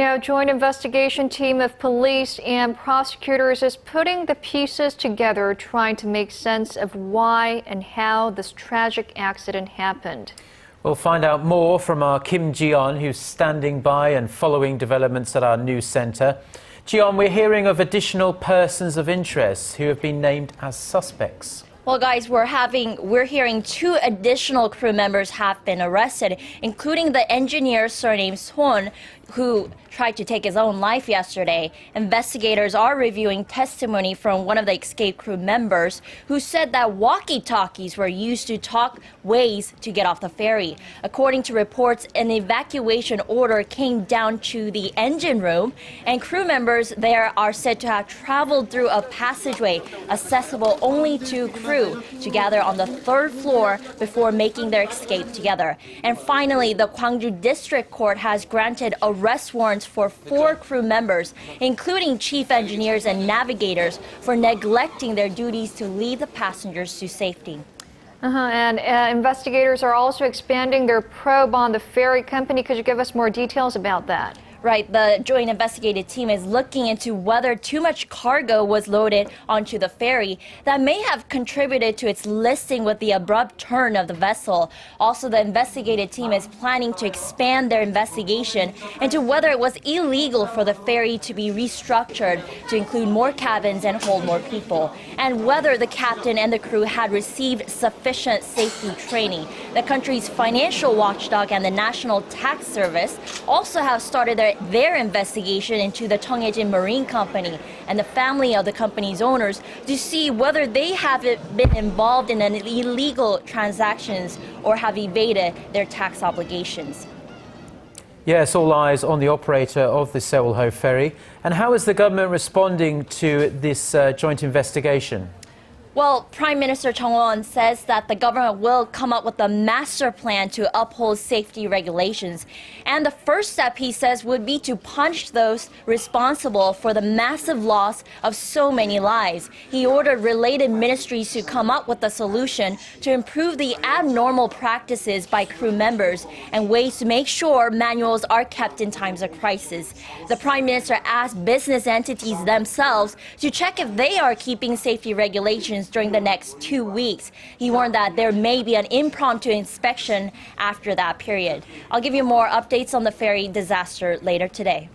Now, a joint investigation team of police and prosecutors is putting the pieces together, trying to make sense of why and how this tragic accident happened. We'll find out more from our Kim Ji-yeon, who's standing by and following developments at our NewsCenter. Ji-yeon, we're hearing of additional persons of interest who have been named as suspects. Well, guys, we're hearing 2 additional crew members have been arrested, including the engineer surnamed Sohn, who tried to take his own life yesterday. Investigators are reviewing testimony from one of the escaped crew members who said that walkie-talkies were used to talk ways to get off the ferry. According to reports, an evacuation order came down to the engine room, and crew members there are said to have traveled through a passageway accessible only to crew to gather on the 3rd floor before making their escape together. And finally, the Gwangju District Court has granted arrest warrants for 4 crew members, including chief engineers and navigators, for neglecting their duties to lead the passengers to safety. And investigators are also expanding their probe on the ferry company. Could you give us more details about that? Right, the joint investigative team is looking into whether too much cargo was loaded onto the ferry that may have contributed to its listing with the abrupt turn of the vessel. Also, the investigative team is planning to expand their investigation into whether it was illegal for the ferry to be restructured to include more cabins and hold more people, and whether the captain and the crew had received sufficient safety training. The country's financial watchdog and the National Tax Service also have started their investigation into the Cheongjin Marine Company and the family of the company's owners to see whether they have been involved in illegal transactions or have evaded their tax obligations. Yes, all eyes on the operator of the Seoul-Ho ferry. And how is the government responding to this joint investigation? Well, Prime Minister Chung says that the government will come up with a master plan to uphold safety regulations. And the first step, he says, would be to punish those responsible for the massive loss of so many lives. He ordered related ministries to come up with a solution to improve the abnormal practices by crew members and ways to make sure manuals are kept in times of crisis. The Prime Minister asked business entities themselves to check if they are keeping safety regulations during the next 2 weeks. He warned that there may be an impromptu inspection after that period. I'll give you more updates on the ferry disaster later today.